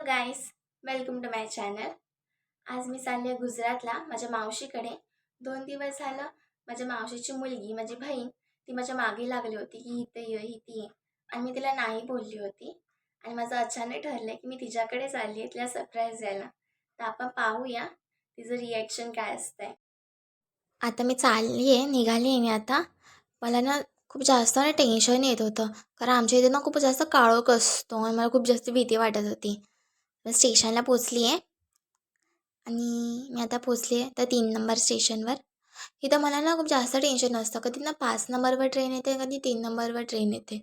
Guys, welcome to my channel. आज मी चालली आहे गुजरातला माझ्या मावशीकडे. 2 दिवस झालं माझ्या मावशीची मुलगी माझी बहीण ती माझ्या मागे लागली होती की इथे ये इथे ये, आणि मी तिला नाही बोलली होती. आणि माझं अचानक ठरलं की मी तिच्याकडे चालली आहे तिला सरप्राईज द्यायला. तर आपण पाहूया तिचं रिॲक्शन काय असतंय. आता मी चालली आहे, निघाली आहे मी आता. मला ना खूप जास्त ना टेन्शन येत होतं, कारण आमच्या इथे ना खूप जास्त काळोख असतो आणि मला खूप जास्त भीती वाटत होती. मी स्टेशनला पोचली आहे आणि मी आता पोचली आहे त्या 3 नंबर स्टेशनवर. इथं मला ना खूप जास्त टेन्शन असतं, कधी ना 5 नंबरवर ट्रेन येते, कधी 3 नंबरवर ट्रेन येते,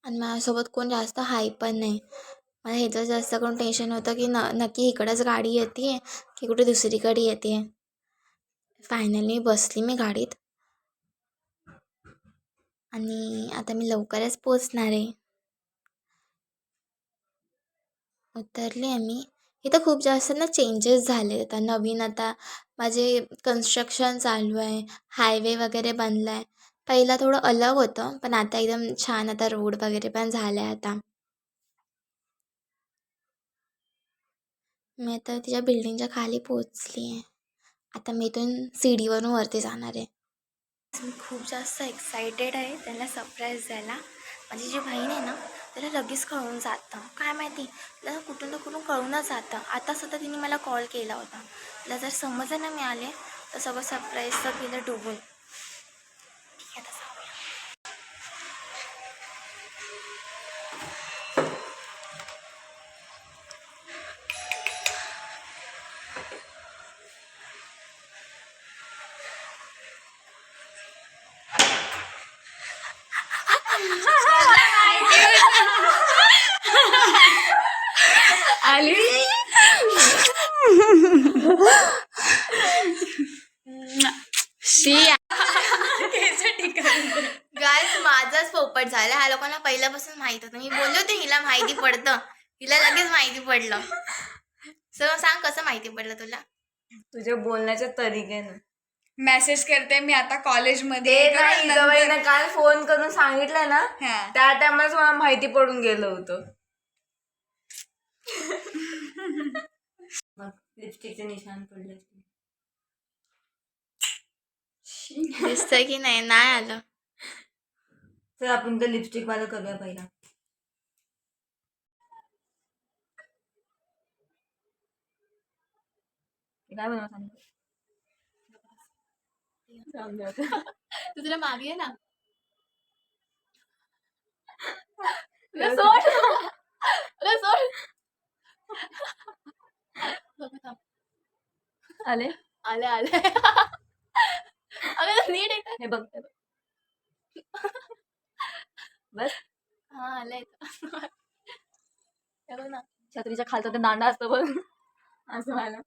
आणि माझ्यासोबत कोण जास्त हाय पण नाही. मला ह्याचं जास्त करून टेन्शन होतं की नक्की इकडंच गाडी येते की कुठे दुसरीकडे येते. फायनली बसली मी गाडीत आणि आता मी लवकरच पोचणार आहे. उतरले आहे मी. इथं खूप जास्त ना चेंजेस झाले. आता नवीन आता माझे कन्स्ट्रक्शन चालू आहे. हायवे वगैरे बनला आहे. पहिला थोडं अलग होतं, पण आता एकदम छान आता रोड वगैरे पण झाला आहे आता. मी आता तिच्या बिल्डिंगच्या खाली पोचली आहे. आता मी इथून सीडीवरून वरती जाणार आहे. मी खूप जास्त एक्सायटेड आहे त्याला सरप्राईज द्यायला. माझी जी बहीण आहे ना, त्याला लगेच कळून जातं, काय माहिती त्याला कुठून ना कुठून कळूनच जातं. आता सुद्धा तिने मला कॉल केला होता. तिला जर समजलं ना मिळाले तर सगळं सरप्राईजचं केलं डुबून. ठीक आहे, आता जाऊया. आली गाईस, माझाच पोपट झाला. ह्या लोकांना पहिल्यापासून माहित होतं. मी बोलले होते हिला माहिती पडतं, हिला लगेच माहिती पडलं. सर सांग, कसं माहिती पडलं तुला? तुझ्या बोलण्याच्या तरीकेनं. मेसेज करते मी आता कॉलेजमध्ये. ते नाही, जवळीनं काल फोन करून सांगितलं ना, हा. त्या टायमालाच मला माहिती पडून गेलं होतं. लिपस्टिकचे निशाण पडले. दिसतंय की नाही? नाही आलं. तर आपण तर लिपस्टिक वाला करूया पहिला. काय बनवा सांगितलं? तू तुला मागे ना. आले आले आले. अगं नीट आहे. हे बघ बस. हा आलंय. ना छत्रीच्या खालचा ते दांडा असतो बघ, असं व्हायला.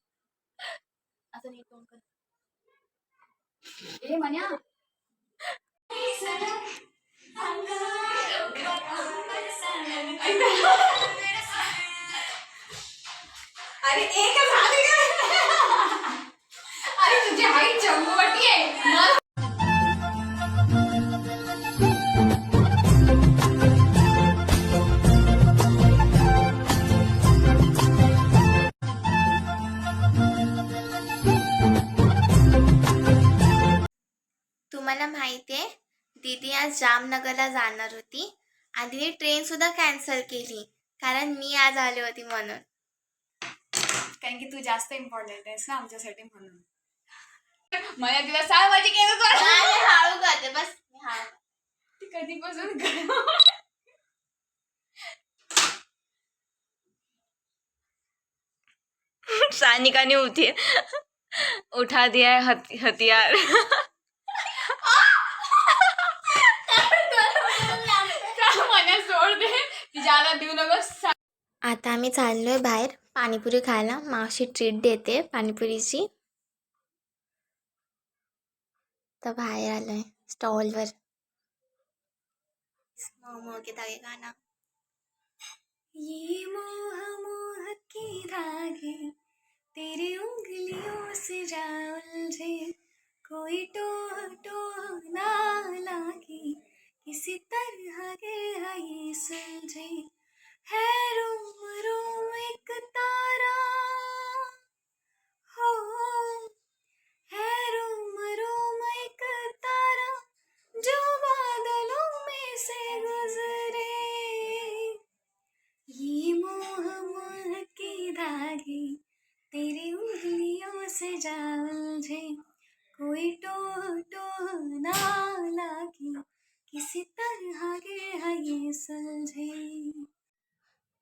असं नीट तोंड कर. ए मन्या, अरे एक झाली का? अरे तुझी हाईट जम्बूवटी आहे. तुम्हाला माहिती आहे, दीदी आज जामनगरला जाणार होती आणि तिने ट्रेन सुद्धा कॅन्सल केली, कारण मी आज आली होती म्हणून. कारण की तू जास्त इम्पॉर्टंट आहेस ना आमच्यासाठी, म्हणून. मला तुला सांग माझी केस हळू करते बस. ती कधीपासून सानिकाने उठा दिया है हथियार. मला सोड दे, ती ज्याला देऊ नकोस. आता आम्ही चाललोय बाहेर पाणीपुरी खायला. मावशी ट्रीट देते पाणीपुरीची. तर बाहेर आलोय स्टॉलवर. मोमो के धागे खाना. ये मोह मोह के धागे तेरी उंगलियों से जा उलझे, कोई टोह टोह ना लागे, किसी तरह के ये सुलझे, है रूम रूम एक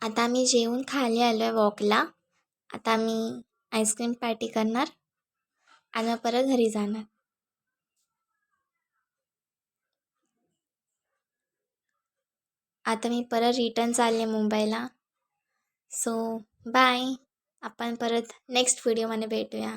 आता आम्ही जेवून खाली आलो आहे वॉकला. आता आम्ही आईस्क्रीम पार्टी करणार आणि मग परत घरी जाणार. आता मी परत रिटर्न चालले मुंबईला. So bye. आपण परत नेक्स्ट व्हिडिओमध्ये भेटूया.